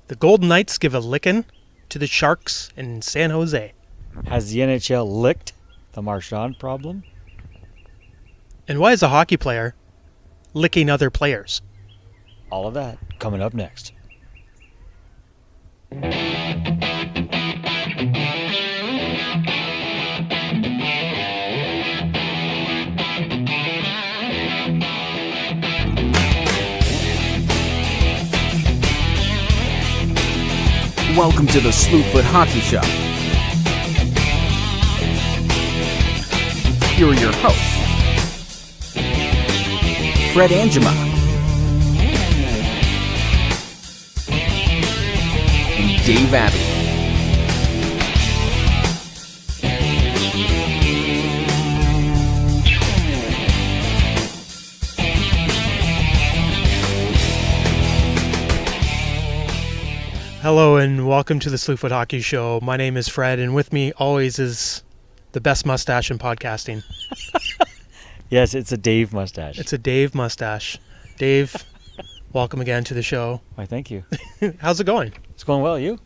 The Golden Knights give a licking to the Sharks in San Jose. Has the NHL licked the Marchand problem? And why is a hockey player licking other players? All of that coming up next. Welcome to the Slewfoot Hockey Show. Here are your hosts, Fred Angema and Dave Abbey. Hello and welcome to the Slewfoot Hockey Show. My name is Fred, and with me always is the best mustache in podcasting. Yes, it's a Dave mustache. It's a Dave mustache. Dave, welcome again to the show. Why, thank you. How's it going? It's going well, you?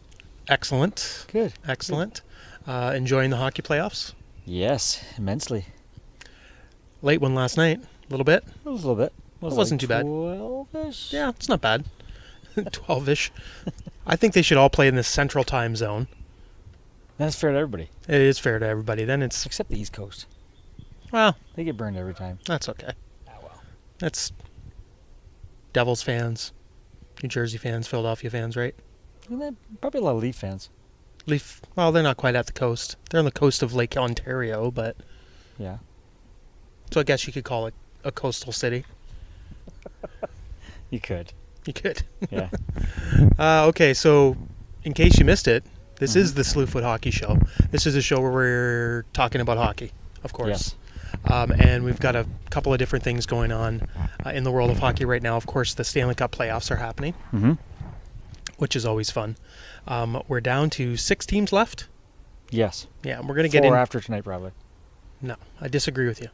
Excellent. Good. Excellent. Enjoying the hockey playoffs? Yes, immensely. Late one last night. A little bit? It was a little bit. It wasn't too bad. 12-ish? Yeah, it's not bad. 12-ish. I think they should all play in the central time zone. That's fair to everybody. It is fair to everybody. Then it's, Except the East Coast. well, They get burned every time. that's okay. Ah, well. That's Devils fans, New Jersey fans, Philadelphia fans, right? And then probably a lot of Leaf fans. Leaf, well, they're not quite at the coast. They're on the coast of Lake Ontario, but Yeah. so I guess you could call it a coastal city. You could. You could. Yeah. Okay, so in case you missed it, this is the Slewfoot Hockey Show. This is a show where we're talking about hockey, of course. And we've got a couple of different things going on in the world of hockey right now. Of course, the Stanley Cup playoffs are happening, Mm-hmm. which is always fun. We're down to 6 teams left. Yes. Yeah, and we're going to get 4 in. after tonight, probably. No, I disagree with you.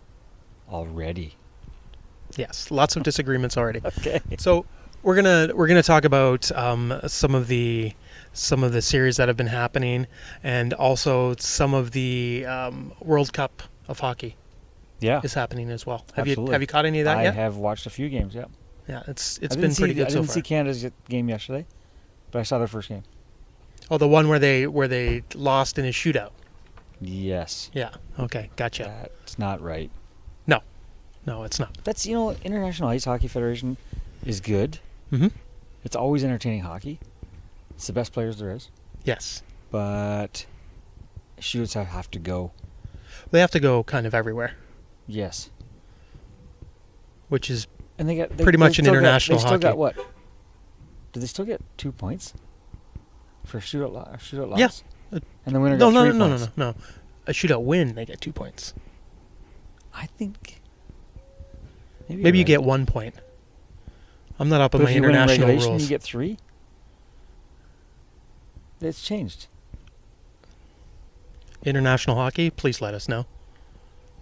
Already. Yes, lots of disagreements already. Okay. So we're gonna talk about some of the series that have been happening, and also some of the World Cup of hockey Yeah. is happening as well. Have Absolutely. you caught any of that I yet? have watched a few games, yeah. Yeah, it's I been didn't pretty see, good I so didn't far. see Canada's game yesterday, but I saw their first game. Oh, the one where they lost in a shootout. Yes. Yeah. Okay, gotcha. That's not right. No, it's not. That's, International Ice Hockey Federation is good. Mm-hmm. It's always entertaining hockey. It's the best players there is. Yes, But shootouts have to go. they have to go kind of everywhere, Yes. which is And they Pretty much in international They still hockey. got what? Did they still get 2 points for a shootout loss? Yeah. And the winner no, got no, 3 no, points. no. A shootout win, they get 2 points. I think Maybe you get 1 point. I'm not up on But my if you win in international regulation, rules. you get 3. It's changed. International hockey, please let us know.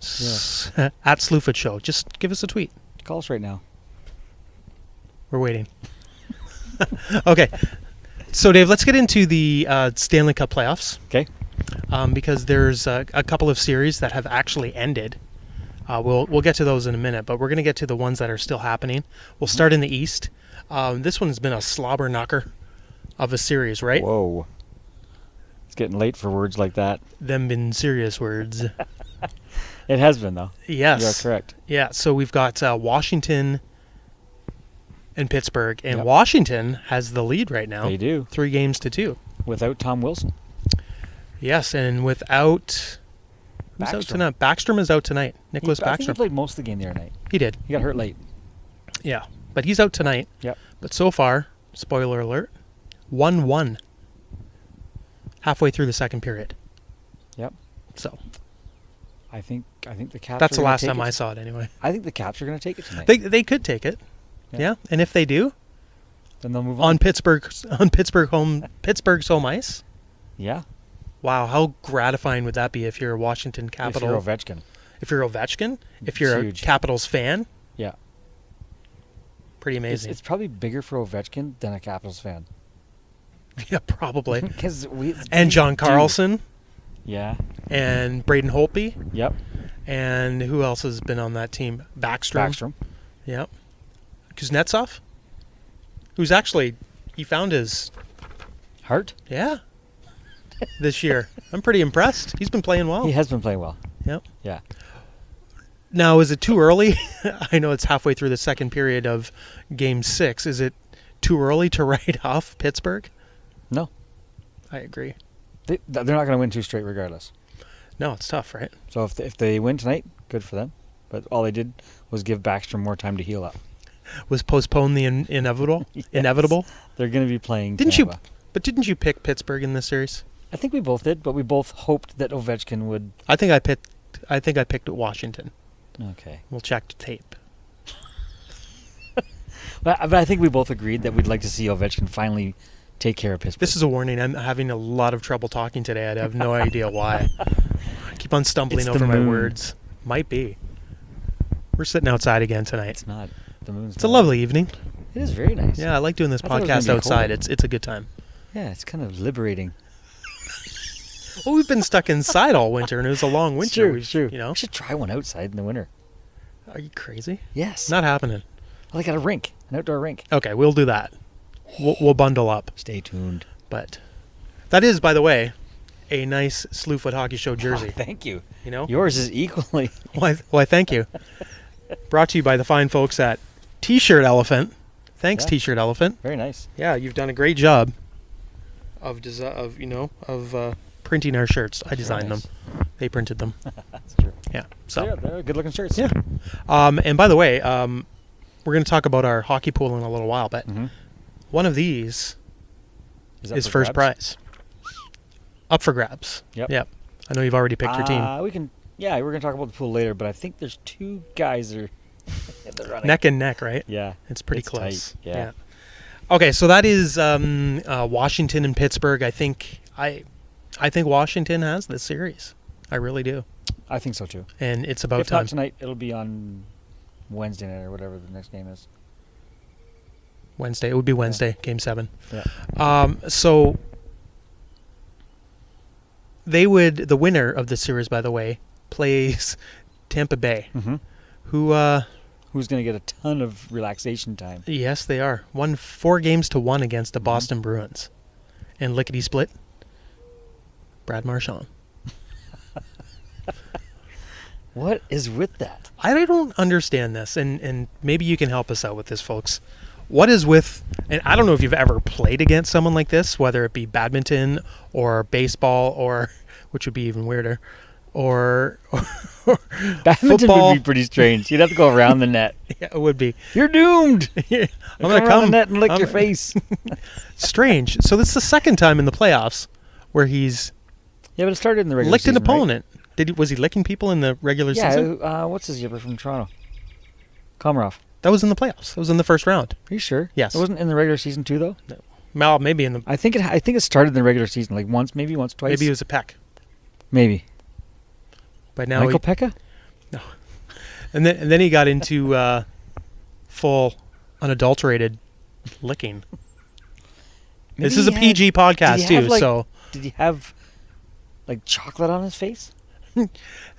Yes. At Slewfoot Show. Just give us a tweet. Call us right now. We're waiting. Okay. So, Dave, let's get into the Stanley Cup playoffs. Okay. Because there's a couple of series that have actually ended. We'll get to those in a minute, but we're going to get to the ones that are still happening. We'll start in the East. This one's been a slobber knocker of a series, right? Whoa. It's getting late for words like that. Them been serious words. It has been, though. Yes. You are correct. Yeah, so we've got Washington and Pittsburgh, and Yep. Washington has the lead right now. They do. 3-2. Without Tom Wilson. Yes, and without... Who's out Backstrom. tonight? Backstrom is out tonight. Nicholas I think he Backstrom. played most of the game the other night. He did, He got hurt late. yeah. But he's out tonight. Yep. But so far, spoiler alert, 1-1. Halfway through the second period. Yep. So, I think the Caps. that's are the gonna last take time it. I saw it anyway. I think the Caps are going to take it tonight. They could take it. Yeah. Yeah. And if they do, Then they'll move on Pittsburgh's home ice, Yeah. wow, how gratifying would that be if you're a Washington Capital? If you're Ovechkin. If you're Ovechkin, if you're huge. a Capitals fan, Yeah. pretty amazing. It's probably bigger for Ovechkin than a Capitals fan. Yeah, probably. Because And John Carlson Yeah. and Braden Holtby. Yep. And who else has been on that team? Backstrom. Yep. Kuznetsov, who's actually, he found his, Hart. yeah, this year. I'm pretty impressed. He's been playing well. He has been playing well. Yep. Yeah. Now, is it too early? I know it's halfway through the second period of Game 6. Is it too early to write off Pittsburgh? No. I agree. They're not going to win 2 straight regardless. No, it's tough, right? So if they win tonight, good for them. But all they did was give Backstrom more time to heal up. Was postpone the inevitable? Yes. Inevitable? They're going to be playing Didn't Tampa. didn't you pick Pittsburgh in this series? I think we both did, but we both hoped that Ovechkin would. I think I picked Washington. Okay. We'll check the tape. But I think we both agreed that we'd like to see Ovechkin finally take care of Pittsburgh. This is a warning. I'm having a lot of trouble talking today. I have no idea why. I keep on stumbling It's the over my moon. words. Might be. We're sitting outside again tonight. It's not. The moon's It's a not. lovely evening. It is very nice. Yeah, I like doing this I thought it was podcast gonna be outside. cold. It's a good time. Yeah, it's kind of liberating. Well, we've been stuck inside all winter, and it was a long winter. It's true. You know, We should try one outside in the winter. are you crazy? Yes. Not happening. Like at a rink, an outdoor rink. Okay, we'll do that. We'll bundle up. Stay tuned. But that is, by the way, a nice Slewfoot Hockey Show jersey. Oh, thank you. You know, Yours is equally. why? Thank you. Brought to you by the fine folks at T-Shirt Elephant. Thanks, Yeah. T-Shirt Elephant. Very nice. Yeah, you've done a great job of printing our shirts. I designed nice. them. They printed them. That's true. Yeah. So. Yeah, they're good looking shirts. Yeah. And by the way, we're going to talk about our hockey pool in a little while, but Mm-hmm. one of these That is for first grabs? prize. Up for grabs. Yep. Yep. I know you've already picked your team. We can. Yeah, we're gonna talk about the pool later, but I think there's 2 guys that are in the running. Neck and neck, right? Yeah. It's pretty It's close. tight, yeah. Okay, so that is Washington and Pittsburgh. I think Washington has this series. I really do. I think so too. And it's about If time. not tonight, it'll be on Wednesday night or whatever the next game is. Wednesday. It would be Wednesday, Game 7. Yeah. So the winner of this series, by the way, plays Tampa Bay, Mm-hmm. who, Who's gonna get a ton of relaxation time? yes, they are. Won 4-1 against the Mhm. Boston Bruins. And lickety split, Brad Marchand. What is with that? I don't understand this, and maybe you can help us out with this, folks. What is with, and I don't know if you've ever played against someone like this, whether it be badminton or baseball or, which would be even weirder, or Badminton football. would be pretty strange. You'd have to go around the net. Yeah, it would be. You're doomed. I'm Go going to around come. the net and lick I'm- your face. Strange. So this is the second time in the playoffs where he's Yeah, but it started in the regular licked season, an opponent. Was he licking people in the regular season? Yeah, what's his yipper from Toronto? Komarov. That was in the playoffs. That was in the first round. Are you sure? Yes. It wasn't in the regular season too, though. Well, maybe in the I think it started in the regular season, like once, twice. maybe it was a peck. Maybe. But now Michael Pekka? and then he got into full unadulterated licking. Maybe This is a he PG did podcast he have, too, like- so Did he have like chocolate on his face? oh,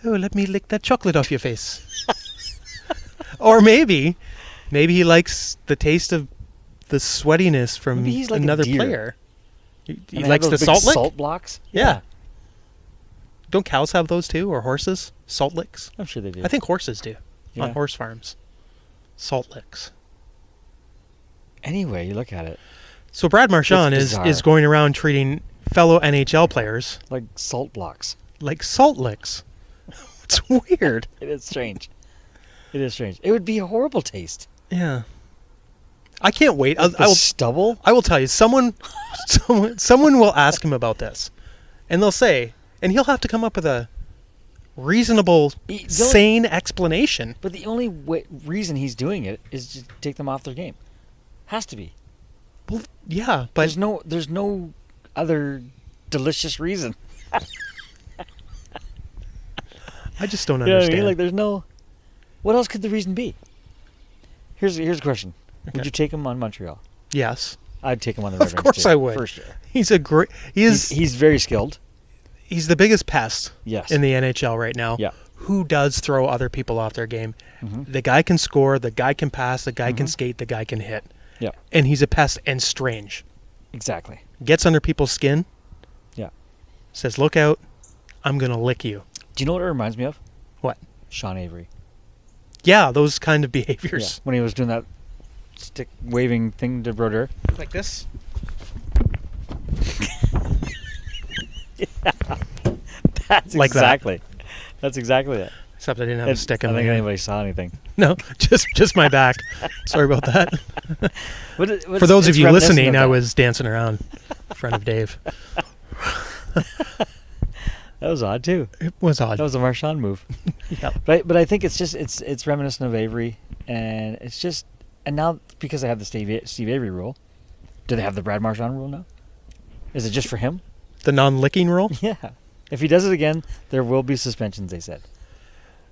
let me lick that chocolate off your face. Or maybe he likes the taste of the sweatiness from Maybe he's like a another deer. player. He And they have likes the those big salt lick. salt blocks? Yeah. Don't cows have those too, or horses? Salt licks. I'm sure they do. I think horses do on Yeah. horse farms. Salt licks. Anyway, you look at it. So Brad Marchand It's is bizarre. going around treating fellow NHL players Like salt blocks. like salt licks. It's weird. It is strange. It is strange. It would be a horrible taste. Yeah. I can't wait. The stubble? I will tell you. Someone will ask him about this, and they'll say, and he'll have to come up with a reasonable, sane explanation. But the only reason he's doing it is to take them off their game. Has to be. Well, yeah, but There's no other delicious reason. I just don't You know what I understand. mean? Like, there's no. What else could the reason be? Here's a question. Okay. Would you take him on Montreal? Yes. I'd take him on the Red Of Wings, course too, I would. for sure. He's a great. He's very skilled. He's the biggest pest Yes. in the NHL right now. Yeah. Who does throw other people off their game? Mm-hmm. The guy can score. The guy can pass. The guy can skate. The guy can hit. Yeah. And he's a pest and strange. Exactly. Gets under people's skin. Yeah. Says, "Look out! I'm gonna lick you." Do you know what it reminds me of? What? Sean Avery. Yeah, those kind of behaviors. When he was doing that stick waving thing to Brodeur. Like this. That's Like that. exactly. That's exactly it. Except I didn't have a stick I in don't my think hand. anybody saw anything. No, just my back. Sorry about that. But For those of it's you reminiscent listening, of I that. was dancing around in front of Dave. That was odd too. It was odd. That was a Marchand move. Yeah. But I think it's reminiscent of Avery, and it's just, and now because they have the Steve Avery rule, do they have the Brad Marchand rule now? Is it just for him? The non-licking rule? Yeah. If he does it again, there will be suspensions, they said.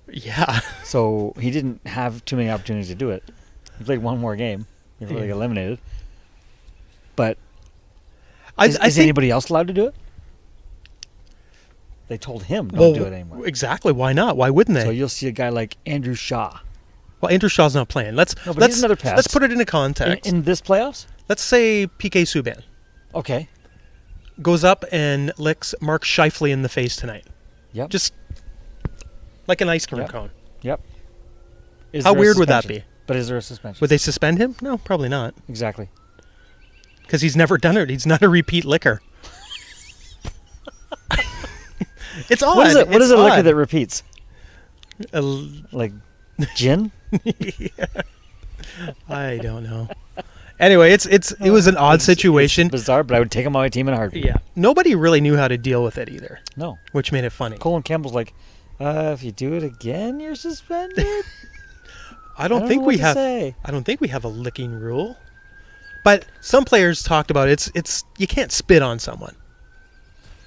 Yeah. So he didn't have too many opportunities to do it. He played one more game before they got eliminated. But is think anybody else allowed to do it? They told him don't do it anymore. Exactly. Why not? Why wouldn't they? So you'll see a guy like Andrew Shaw. Well, Andrew Shaw's not playing. No, but he's another pass. Let's put it into context. In this playoffs? Let's say PK Subban Okay. goes up and licks Mark Scheifele in the face tonight. Yep. Just like an ice cream Yep. cone. Yep. Is How there a weird would that suspension? be? But is there a suspension? Would they suspend him? No, probably not. Exactly. Because he's never done it. He's not a repeat licker. It's odd. What is it? What is a liquor odd. that repeats? Uh, Like gin? I don't know. Anyway, it was an odd situation. It's bizarre, but I would take him on my team in a heartbeat. Yeah. Nobody really knew how to deal with it either, No. which made it funny. Colin Campbell's like, if you do it again, you're suspended. I don't know think what we to have. say. I don't think we have a licking rule. But some players talked about it's you can't spit on someone.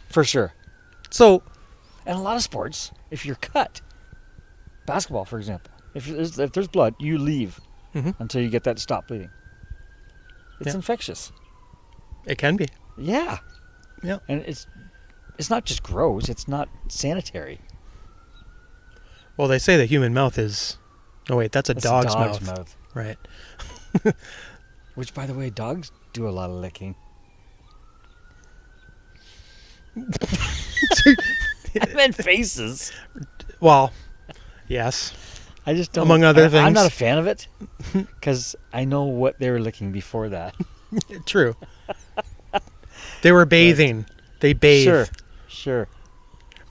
For sure. So And a lot of sports, if you're cut, basketball, for example, if there's blood, you leave Mhm. until you get that to stop bleeding. It's Yeah. infectious. it can be. Yeah. Yeah. And it's not just gross, it's not sanitary. Well, they say the human mouth is. Oh wait, that's a It's dog's, a dog's mouth. Right. Which, by the way, dogs do a lot of licking. I meant faces. Well, yes. I just don't. Among other I'm not a things. fan of it because I know what they were licking before that. True. They were bathing. They bathe. Sure.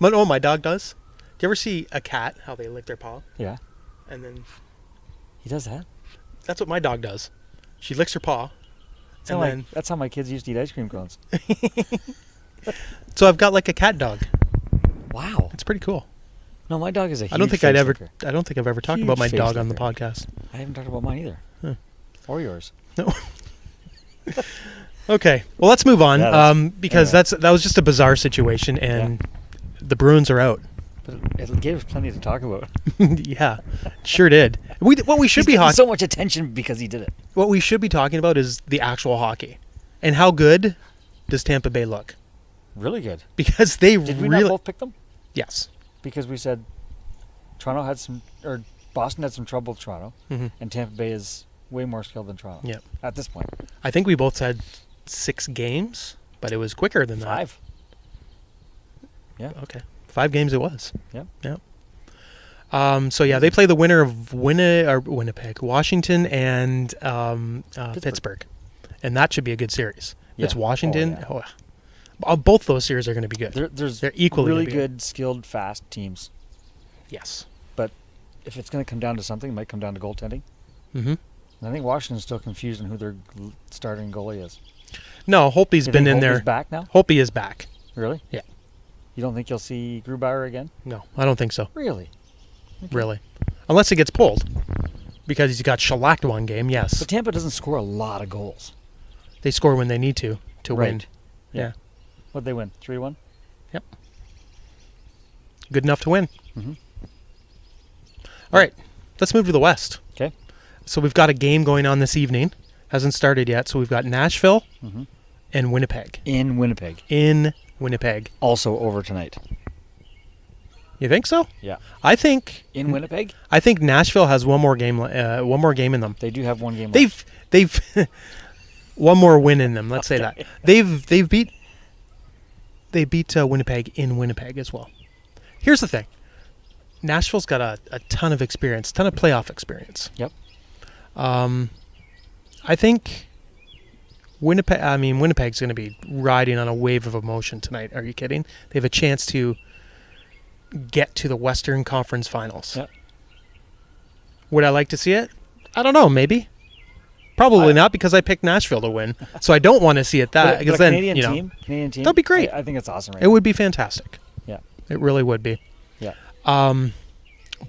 But oh, my dog does. Do you ever see a cat how they lick their paw Yeah, and then he does that. that's what my dog does. She licks her paw. That's how my kids used to eat ice cream cones. So I've got like a cat dog. Wow. It's pretty cool. No, my dog is a huge I don't think face I've ever talked Huge about my face dog on the licker. podcast. I haven't talked about mine either. Huh. Or yours. No. Okay. Well, let's move on. Yeah, that's- Because anyway. that was just a bizarre situation, and the Bruins are out. But it gave us plenty to talk about. Yeah, sure did. What we should He's be getting talking so much attention because he did it. what we should be talking about is the actual hockey, and how good does Tampa Bay look? Really good. Because they Did we really not both pick them? yes. Because we said Boston had some trouble with Toronto, Mhm. and Tampa Bay is way more skilled than Toronto. Yep. At this point, I think we both said 6 games, but it was quicker than that. 5. Yeah. Okay. 5 games it was. Yep. Yep. So yeah, they play the winner of Winnipeg, Washington, and Pittsburgh, and that should be a good series. If it's Yeah. Washington. Oh, Both those series are going to be good. They're equally really gonna be good, skilled, fast teams. Yes. But if it's going to come down to something, it might come down to goaltending. Mm-hmm. And I think Washington's still confused on who their starting goalie is. No, Holtby's You been think in there. Holtby's back now? Holtby is back. Really? Yeah. You don't think you'll see Grubauer again? No, I don't think so. Really? Really, unless he gets pulled, because he's got shellacked one game. Yes, But Tampa doesn't score a lot of goals. they score when they need to win. Right. Yeah. What'd they win? 3-1? Yep. Good enough to win. Mhm. All right, let's move to the West. Okay. So we've got a game going on this evening. Hasn't started yet. So we've got Nashville Mhm. and Winnipeg. In Winnipeg. In Winnipeg. Also over tonight. You think so? Yeah. I think In Winnipeg? Nashville has one more game in them. They do have one game left. They've one more win in them. Let's say that. They beat Winnipeg in Winnipeg as well. Here's the thing. Nashville's got a ton of experience, ton of playoff experience. Yep. I think Winnipeg's going to be riding on a wave of emotion tonight. Are you kidding? They have a chance to get to the Western Conference Finals. Yep. Would I like to see it? I don't know. Maybe. Probably not, because I picked Nashville to win. So I don't want to see it that, because then Canadian team, that'd be great. I think it's awesome. It would be fantastic. Yeah. It really would be. Yeah.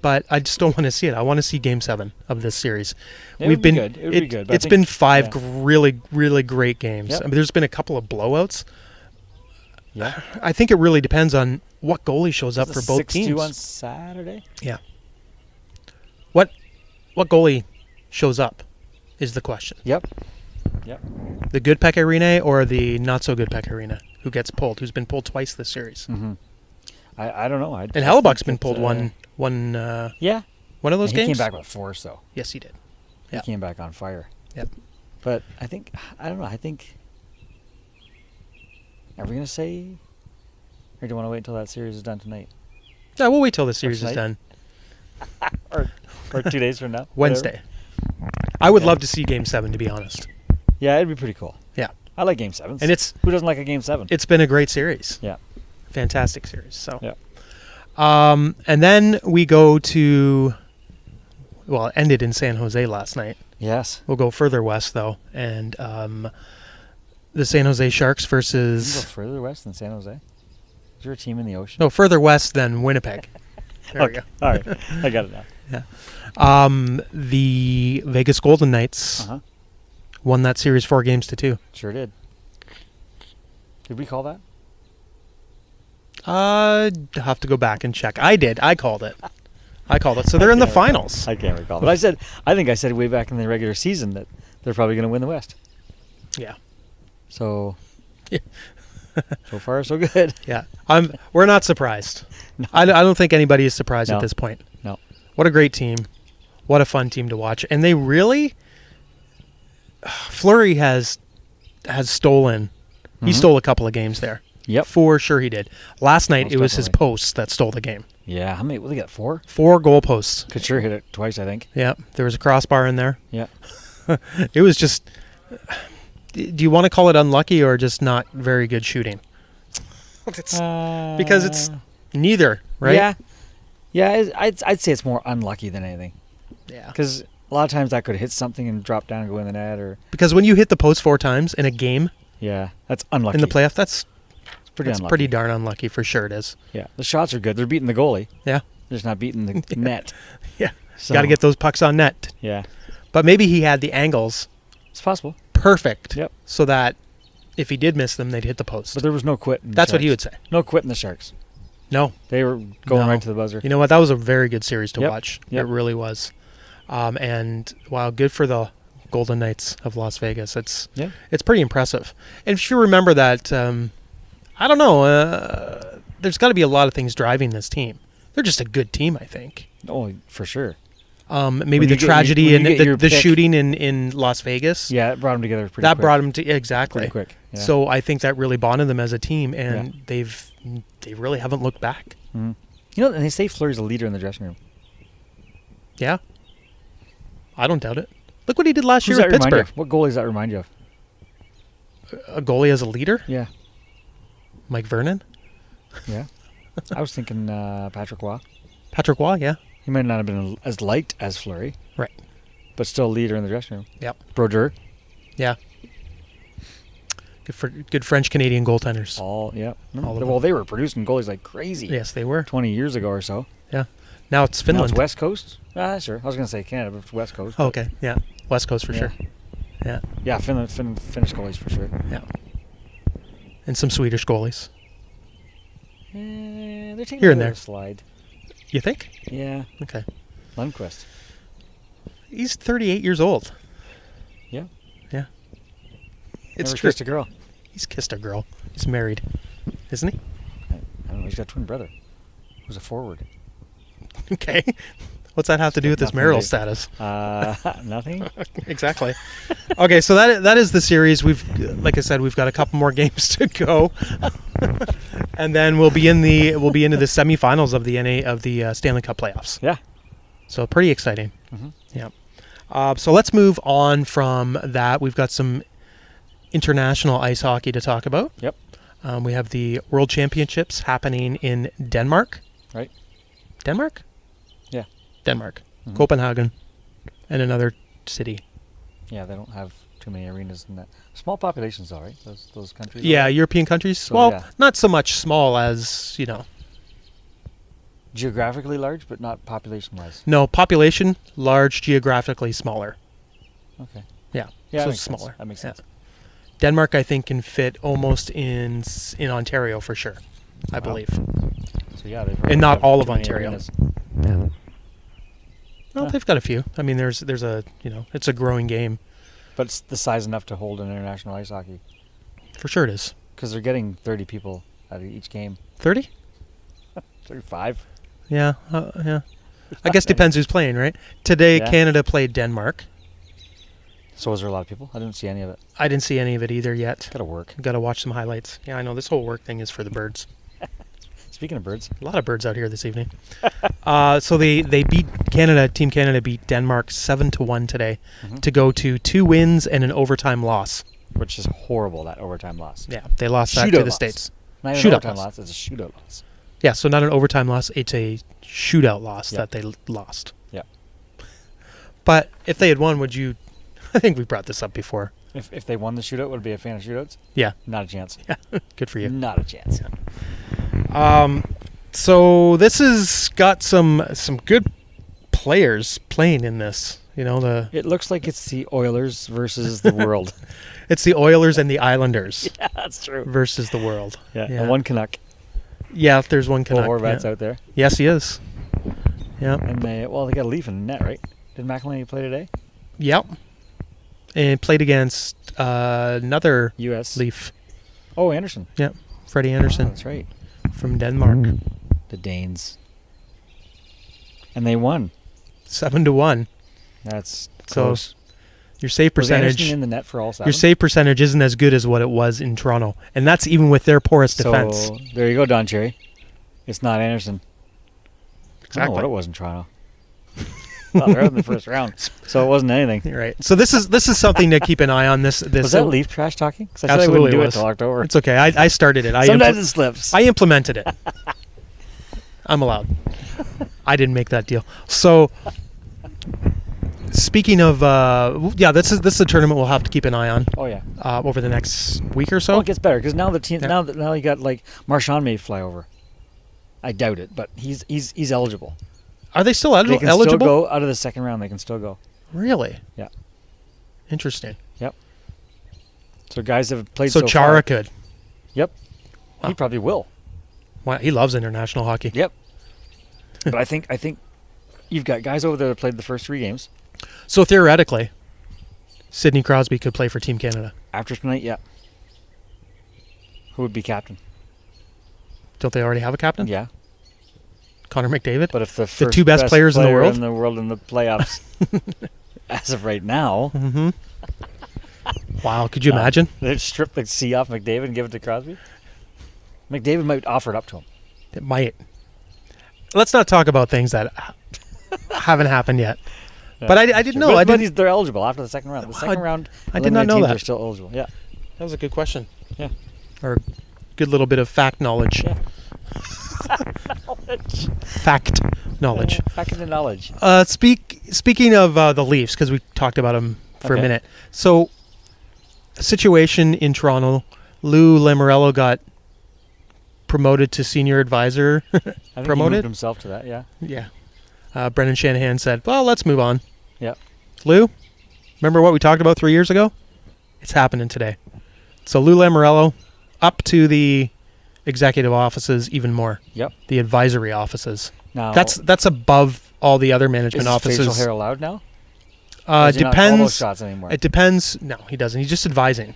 But I just don't want to see it. I want to see Game 7 of this series. It would be good. It would be good. But It's been five really, really great games. Yep. I mean, there's been a couple of blowouts. Yeah. I think it really depends on what goalie shows up for both teams. 6-2 on Saturday? Yeah. What goalie shows up is the question. Yep. The good Pekka Rinne or the not so good Pekka Rinne, who's been pulled twice this series. Mm-hmm. I don't know. And Hellebuck's been pulled one of those he games. came back with force, though. Yes, he did. He Yeah. came back on fire. Yep. But I don't know. Are we going to say, or do you want to wait until that series is done tonight? Yeah, we'll wait till the series is tonight? done. or 2 days from now? Wednesday. Whatever. I would love to see Game 7, to be honest. Yeah, it'd be pretty cool. Yeah. I like Game 7s. And Who doesn't like a Game 7? It's been a great series. Yeah. Fantastic series. So. Yeah. And then we go to, well, it ended in San Jose last night. Yes. We'll go further west, though. And the San Jose Sharks You can go versus... further west than San Jose? Is there a team in the ocean? No, further west than Winnipeg. There we Okay. go. All right. I got it now. The Vegas Golden Knights Uh-huh. won that series 4-2. Sure did. Did we call that? I'd have to go back and check. I did. I called it. So they're in the finals. I can't recall. But I think I said way back in the regular season that they're probably going to win the West. Yeah. So, Yeah. so far so good. Yeah. We're not surprised. No. I don't think anybody is surprised No. at this point. No. What a great team. What a fun team to watch. And they really... Fleury has stolen... He Mhm. stole a couple of games there. Yep. For sure he did. Last night, Most it was his definitely. posts that stole the game. Yeah. How many? What, they got 4? 4 goal posts. Could sure hit it twice, I think. Yeah. There was a crossbar in there. Yeah. It was just... Do you want to call it unlucky or just not very good shooting? Because it's neither, right? Yeah. Yeah. I'd say it's more unlucky than anything. Yeah. Because a lot of times that could hit something and drop down and go in the net, or Because when you hit the post 4 times in a game yeah, that's unlucky. in the playoff, that's unlucky. pretty darn unlucky for sure. It is. Yeah, the shots are good. They're beating the goalie. Yeah. They're just not beating the net. Yeah. So, Got to get those pucks on net. Yeah, But maybe he had the angles it's possible. perfect. Yep. So that if he did miss them, they'd hit the post. But there was no quit. In the That's what he would Sharks. say. No quit in the Sharks. No. They were going No. right to the buzzer. You know what? That was a very good series to Yep. watch. Yep. It really was. And wow, good for the Golden Knights of Las Vegas. It's pretty impressive. And if you remember that, I don't know, there's got to be a lot of things driving this team. They're just a good team, I think. Oh, for sure. Maybe When the you get tragedy your- when and you get your the pick- shooting in Las Vegas. Yeah, it brought them together pretty That quick. brought them to exactly. Pretty quick. Yeah. So I think that really bonded them as a team, and they really haven't looked back. Mhm. You know, and they say Fleury's a leader in the dressing room. Yeah, I don't doubt it. Look what he did last Who's year that with remind you Pittsburgh. of? What goalie does that remind you of? A goalie as a leader, Yeah. Mike Vernon, Yeah. I was thinking Patrick Waugh. Patrick Waugh. Yeah, He might not have been as liked as Fleury, right. but still a leader in the dressing room. Yep. Brodeur. Yeah. Good French Canadian goaltenders. All, yeah. All of Well, they were producing goalies like crazy. Yes, they were. 20 years ago or so. Yeah. Now it's Now Finland. it's West Coast? Sure. I was going to say Canada, but it's West Coast. Oh, okay. Yeah. West Coast for Yeah. sure. Yeah. Yeah, Finnish goalies for sure. Yeah. And some Swedish goalies. They're taking Here a and bit there. of a slide. You think? Yeah. Okay. Lundqvist. He's 38 years old. Yeah. Yeah. It's Never true. kissed a girl. He's kissed a girl. He's married, isn't he? I don't know. He's got a twin brother who's a forward. Okay. What's that have to do with his Nothing, marital Dave. status? Nothing. Exactly. Okay, so that is the series. Like I said, we've got a couple more games to go, and then we'll be into the semifinals of the Stanley Cup playoffs. Yeah. So pretty exciting. Mm-hmm. Yeah. So let's move on from that. We've got some international ice hockey to talk about. Yep. We have the World Championships happening in Denmark. Right. Denmark? Yeah. Denmark. Mhm. Copenhagen. And another city. Yeah, they don't have too many arenas in that. Small populations, though, right? Those countries. Yeah, European countries. So, well, yeah. not so much small as, Geographically large, but not population-wise. No, population, large, geographically smaller. Okay. Yeah. Yeah, so that it's makes sense. smaller. That makes Yeah. sense. Denmark, I think, can fit almost in Ontario for sure, I Wow. believe. So yeah, they've And not have all of too many Ontario. arenas. Well, Yeah. they've got a few. I mean, there's a, it's a growing game. But it's the size enough to hold an international ice hockey For sure it is. because they're getting 30 people out of each game. 30? 35. Yeah. Yeah. I guess depends who's playing, right? Today, Yeah. Canada played Denmark. So was there a lot of people? I didn't see any of it. I didn't see any of it either yet. Gotta work. Got to watch some highlights. Yeah, I know. This whole work thing is for the birds. Speaking of birds, A lot of birds out here this evening. So they beat Canada. Team Canada beat Denmark 7-1 today to go to 2 wins and an overtime loss. which is horrible, that overtime loss. Yeah, they lost that Shootout to the loss. States. Not even Shootout an overtime loss. loss. It's a shootout loss. Yeah, so not an overtime loss. It's a shootout loss Yeah. that they lost. Yeah. But if they had won, would you? I think we brought this up before. If they won the shootout, would it be a fan of shootouts? Yeah. Not a chance. Yeah. Good for you. Not a chance. So this has got some good players playing in this. It looks like it's the Oilers versus the world. It's the Oilers and the Islanders Yeah, that's true. versus the world. Yeah, Yeah. and one Canuck. Yeah, there's one Paul Canuck. Horvat's Yeah. out there. Yes, he is. Yeah. And they got a Leaf in the net, right? Did McElhinney play today? Yep. And played against another U.S. Leaf. Oh, Anderson. Yep. Freddie Oh, Anderson that's right. from Denmark. The Danes. And they won. 7-1. That's So close. your save Was Anderson percentage. in the net for all 7? Your save percentage isn't as good as what it was in Toronto, and that's even with their porous defense. So there you go, Don Cherry. It's not Anderson. I don't know Exactly. what it was in Toronto. Well, they're out in the first round, so it wasn't anything. You're right. So this is something to keep an eye on. This Was that Leaf trash talking? 'Cause I said I Absolutely wouldn't do it was. until October. It's okay. I started it. Sometimes it slips. I implemented it. I'm allowed. I didn't make that deal. So, speaking of, this is a tournament we'll have to keep an eye on Oh yeah. over the next week or so. Well, it gets better because now the team Yeah. now you got like Marchand may fly over. I doubt it, but he's eligible. Are they still They eligible? can still go out of the second round. They can still go. Really? Yeah. Interesting. Yep. So guys have played So so Chara far. could. Yep. Wow. He probably will. Wow, he loves international hockey. Yep. But I think you've got guys over there that played the first 3 games. So theoretically, Sidney Crosby could play for Team Canada. After tonight, yeah. Who would be captain? Don't they already have a captain? Yeah. Connor McDavid. But if the first 2 best players in the player world? in the playoffs, as of right now, Mm-hmm. Wow, could you imagine? they'd strip the C off McDavid and give it to Crosby. McDavid might offer it up to him. It might. Let's not talk about things that haven't happened yet. But I didn't know. But they're eligible after the second round. The second round, I did not eliminated know teams that. are still eligible. Yeah. That was a good question. Yeah. Or a good little bit of fact knowledge. Yeah. Fact knowledge. Back in the knowledge. Speaking of the Leafs, because we talked about them for a Okay. minute. So, situation in Toronto, Lou Lamoriello got promoted to senior advisor. I think he Promoted? moved himself to that. Yeah. Yeah. Brendan Shanahan said, well, let's move on. Yeah. Lou, remember what we talked about 3 years ago? It's happening today. So Lou Lamoriello up to the executive offices even more. Yep. The advisory offices. Now That's above all the other is management his offices. facial hair allowed now? Or does he not call those Depends. shots anymore? It depends. No, he doesn't. He's just advising.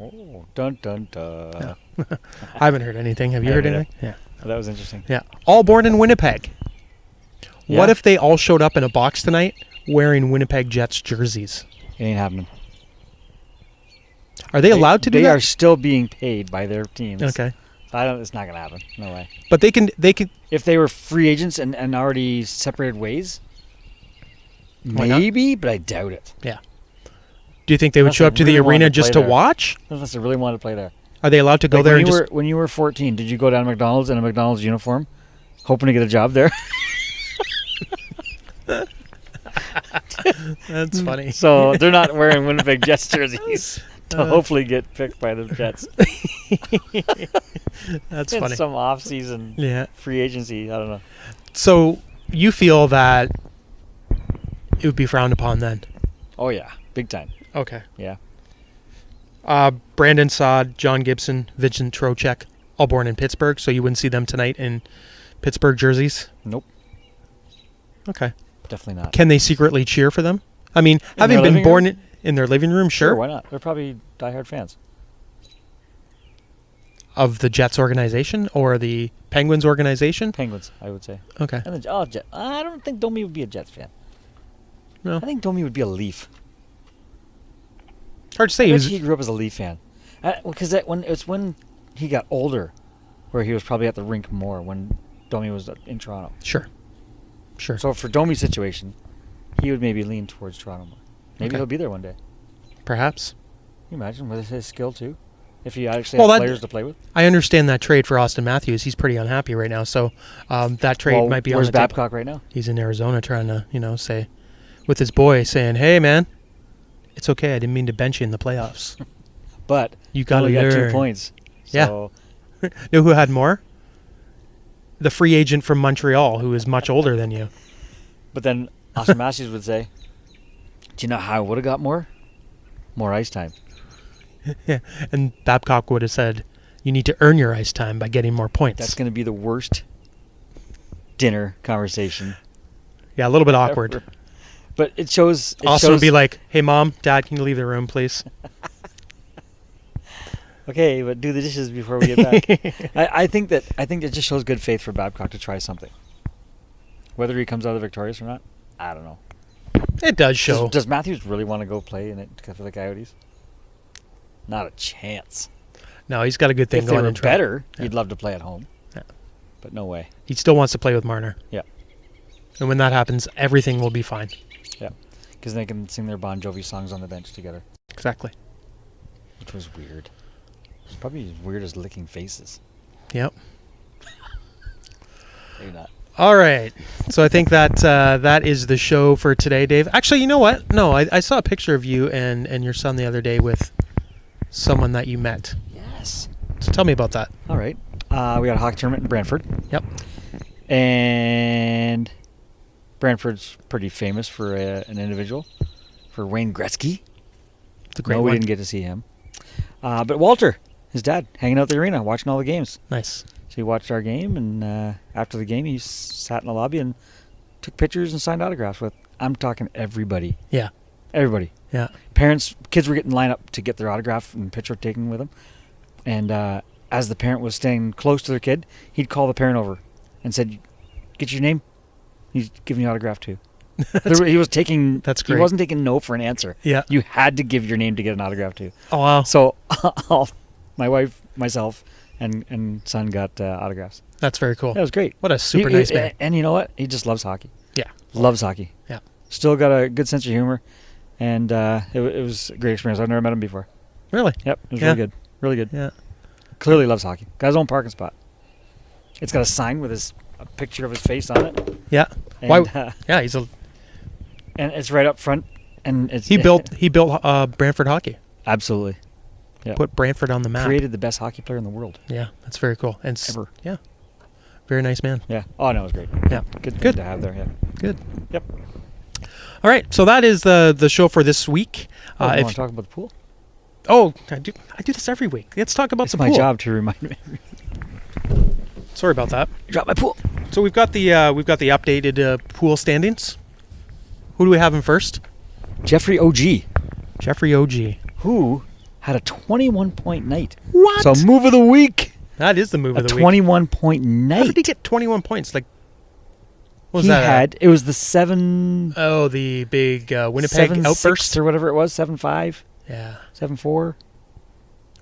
Oh, dun dun dun. I haven't heard anything. Have you I heard haven't anything? Yeah. Oh, that was interesting. Yeah. All born in Winnipeg. Yeah. What if they all showed up in a box tonight wearing Winnipeg Jets jerseys? It ain't happening. Are they allowed to do they that? are still being paid by their teams. Okay. It's not gonna happen. No way. But they can. If they were free agents and already separated ways, Why not? maybe, but I doubt it. Yeah. Do you think they would Unless show they up to the really wanted arena to just play to there. watch? Unless they really wanted to play there. Are they allowed to go Like there when and you just? when you were 14, did you go down to McDonald's in a McDonald's uniform, hoping to get a job there? That's funny. So they're not wearing Winnipeg Jets jerseys to hopefully get picked by the Jets. That's In funny. some off-season Yeah. free agency. I don't know. So you feel that it would be frowned upon then? Oh yeah, big time. Okay. Yeah. Brandon Saad, John Gibson, Vincent Trocheck, all born in Pittsburgh, so you wouldn't see them tonight in Pittsburgh jerseys? Nope. Okay. Definitely not. Can they secretly cheer for them? I mean, having their been living born room? in their living room, sure, Why not? They're probably diehard fans. of the Jets organization or the Penguins organization? Penguins, I would say. Okay. And the I don't think Domi would be a Jets fan. No. I think Domi would be a Leaf. Hard to say. I He bet was, he grew up as a Leaf fan. Because when he got older, where he was probably at the rink more when Domi was in Toronto. sure. So for Domi's situation, he would maybe lean towards Toronto more. Maybe Okay. he'll be there one day. Perhaps. Can you imagine with his skill too? If he actually Well, had that- players to play with. I understand that trade for Austin Matthews. He's pretty unhappy right now, so that trade Well, might be on where's the table. Babcock right now? He's in Arizona trying to, say, with his boy, saying, "Hey, man, it's okay. I didn't mean to bench you in the playoffs. But You he got to only got 2 learn." points. Yeah. So Know who had more? The free agent from Montreal, who is much older than you. But then Austin Matthews would say, "Do you know how I would have got more? More ice time." Yeah, and Babcock would have said, "You need to earn your ice time by getting more points." That's going to be the worst dinner conversation. Yeah, a little bit awkward. ever. But it shows. Austin would be like, "Hey, Mom, Dad, can you leave the room, please?" "Okay, but do the dishes before we get back." I think it just shows good faith for Babcock to try something. Whether he comes out of victorious or not, I don't know. It does show. Does Matthews really want to go play in it for the Coyotes? Not a chance. No, he's got a good thing If they going were in Toronto. better, Yeah. he'd love to play at home. Yeah. But no way. He still wants to play with Marner. Yeah. And when that happens, everything will be fine. Yeah. Because they can sing their Bon Jovi songs on the bench together, Exactly. which was weird. It's probably as weird as licking faces. Yep. Maybe not. All right. So I think that that is the show for today, Dave. Actually, you know what? No, I saw a picture of you and your son the other day with someone that you met. Yes. So tell me about that. All right. We got a hockey tournament in Brantford. Yep. And Brantford's pretty famous for an individual, for Wayne Gretzky. It's a great No, we one. didn't get to see him. But Walter, his dad, hanging out at the arena, watching all the games. Nice. So he watched our game, and after the game, he sat in the lobby and took pictures and signed autographs with, I'm talking everybody. Yeah. Everybody. Yeah. Parents, kids were getting lined up to get their autograph and picture taken with them. And as the parent was staying close to their kid, he'd call the parent over and said, "Get your name." He's giving you autograph too. He was taking. That's He great. wasn't taking no for an answer. Yeah. You had to give your name to get an autograph too. Oh, wow. So my wife, myself, and son got autographs. That's very cool. That was great. What a super nice man. And you know what? He just loves hockey. Yeah. Loves hockey. Yeah. Still got a good sense of humor, and it was a great experience. I've never met him before. Really? Yep, it was Yeah. really good. Really good. Yeah. Clearly loves hockey. Got his own parking spot. It's got a sign with a picture of his face on it. Yeah. And, Why? Yeah, he's a. and it's right up front. And it's He built Brantford hockey. absolutely. Yeah. Put Brantford on the map. Created the best hockey player in the world. Yeah, that's very cool. And Ever. yeah, very nice man. Yeah. Oh no, it was great. Yeah. Good to have there. Yeah. Good. Yep. All right, so that is the show for this week. You If- want to talk about the pool? Oh, I do this every week. Let's talk about It's the my pool. job to remind me. Sorry about that. Drop my pool. So we've got the updated pool standings. Who do we have in first? Jeffrey OG, Jeffrey OG. who had a 21-point night. What? So move of the week. That is the move A of the week. 21-point How did he night. get 21 points? Like, what was He that? had, it was the 7... Oh, the big Winnipeg 7-6 outburst. or whatever it was, 7-5, Yeah, 7-4.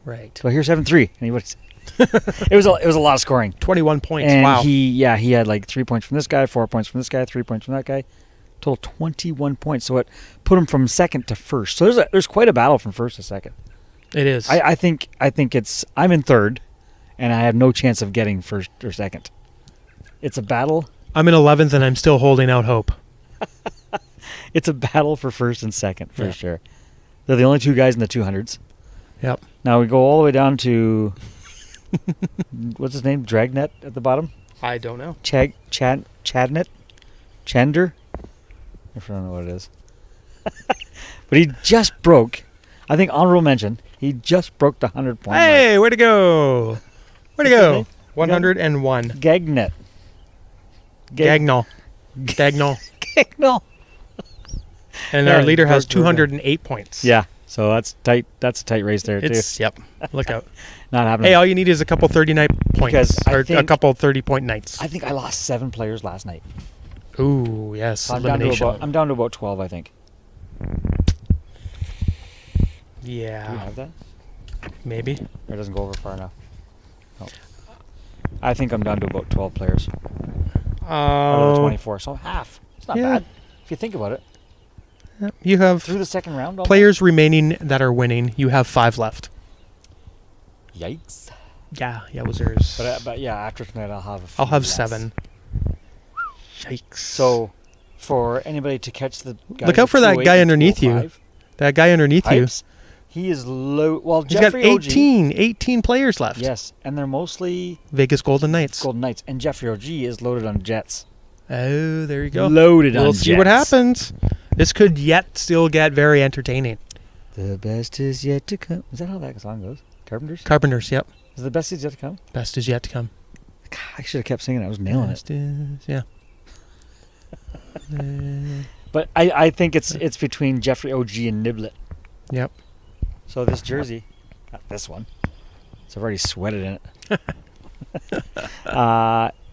right. So here's 7-3. And he was, it was a lot of scoring. 21 points. And wow. he had like 3 points from this guy, 4 points from this guy, 3 points from that guy. Total 21 points. So it put him from second to first. So there's quite a battle from first to second. It is. I think I'm in third, and I have no chance of getting first or second. It's a battle. I'm in 11th, and I'm still holding out hope. It's a battle for first and second for Yeah. sure. They're the only two guys in the 200s. Yep. Now we go all the way down to what's his name? Dragnet at the bottom. I don't know. Chadnet, Chander. I don't know what it is. But he just broke. I think honorable mention. He just broke the 100-point mark. Hey, way to go! Way to What's his go! name? 101. Gagnet. Gagnol. Gagnol. Gagnol. And Yeah, our leader has broke the record. 208 points. Yeah. So that's tight. That's a tight race there too. It's, yep. Look out. Not happening. Hey, all you need is a couple 30-night points. Because I Or a think- couple 30-point nights. I think I lost 7 players last night. Ooh, yes. So I'm down to about 12, I think. Do you Yeah. have that? Maybe. Or it doesn't go over far enough. No. I think I'm down to about 12 players out of the 24. So half. It's not Yeah. bad if you think about it. You have Through the second round, almost. players remaining that are winning. You have 5 left. Yikes! Yeah, Yowzers. But yeah, after tonight I'll have. I'll have less. 7. Yikes. So, for anybody to catch the guys Look out at for that 208 guy and underneath you. 205, That guy underneath you. Pipes, he is low. Well, He's got Jeffrey 18 players left. OG. Yes, and they're mostly Vegas Golden Knights. Golden Knights, and Jeffrey OG is loaded on Jets. Oh, there you go. Loaded on We'll Jets. see what happens. This could yet still get very entertaining. The best is yet to come. Is that how that song goes? Carpenters? Carpenters, yep. Is the best is yet to come? Best is yet to come. God, I should have kept singing. I was nailing it. Best is, yeah. But I think it's between Jeffrey OG and Niblet. Yep. So this jersey, not this one, so I've already sweated in it.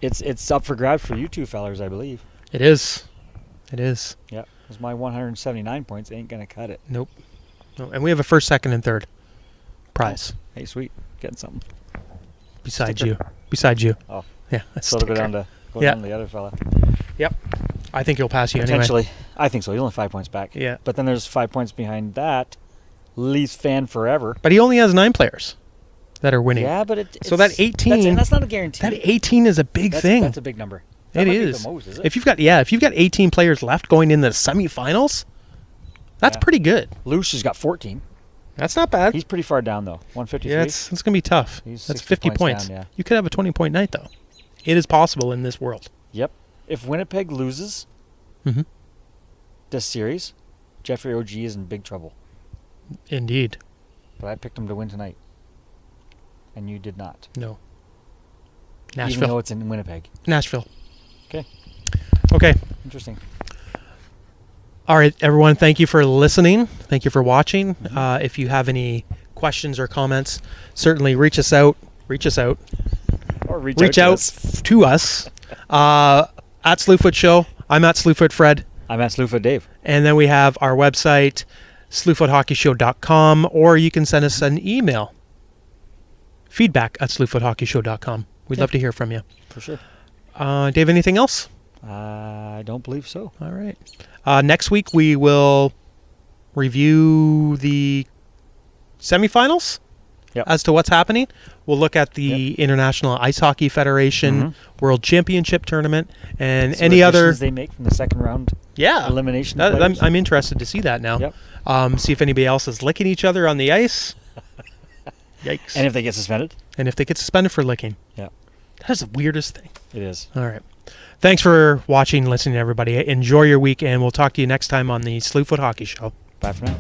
It's up for grabs for you two fellers, I believe. It is. It is. Yep. Because my 179 points ain't gonna cut it. Nope. No, and we have a first, second, and third prize Hey, sweet, getting something. besides sticker. you. Besides you. Oh, Yeah. a so it'll go sticker. down to Yeah. down to the other fella. Yep. I think he'll pass you anyway. Potentially, I think so. He's only 5 points back. Yeah. But then there's 5 points behind that. Leafs fan forever. But he only has 9 players that are winning. Yeah, but So that 18 That's not a guarantee. That 18 is a big thing. That's a big number. It That might be is. the most, is it? If you've got 18 players left going in the semifinals, that's Yeah. pretty good. Luce has got 14. That's not bad. He's pretty far down though. 153. Yeah, it's going to be tough. He's That's 60 50 points points. down, yeah. You could have a 20-point night though. It is possible in this world. Yep. If Winnipeg loses Mm-hmm. this series, Jeffrey OG is in big trouble. Indeed. But I picked him to win tonight, and you did not. No. Even though Nashville. it's in Winnipeg. Nashville. Okay. Okay. Interesting. All right, everyone. Thank you for listening. Thank you for watching. If you have any questions or comments, certainly reach us out. Or Reach out to us at Slewfoot Show. I'm at Slewfoot Fred. I'm at Slewfoot Dave. And then we have our website, slewfoothockeyshow.com, or you can send us an email, feedback@slewfoothockeyshow.com. We'd love to hear from you. For sure. Dave, anything else? I don't believe so. All right. Next week, we will review the semifinals Yep. as to what's happening. We'll look at the International Ice Hockey Federation World Championship Tournament and See any what other... additions they make from the second round elimination players. I'm interested to see that now. Yep. See if anybody else is licking each other on the ice. Yikes. And if they get suspended. And if they get suspended for licking. Yeah. That's the weirdest thing. It is. All right. Thanks for watching, listening, everybody. Enjoy your week, and we'll talk to you next time on the Slewfoot Hockey Show. Bye for now.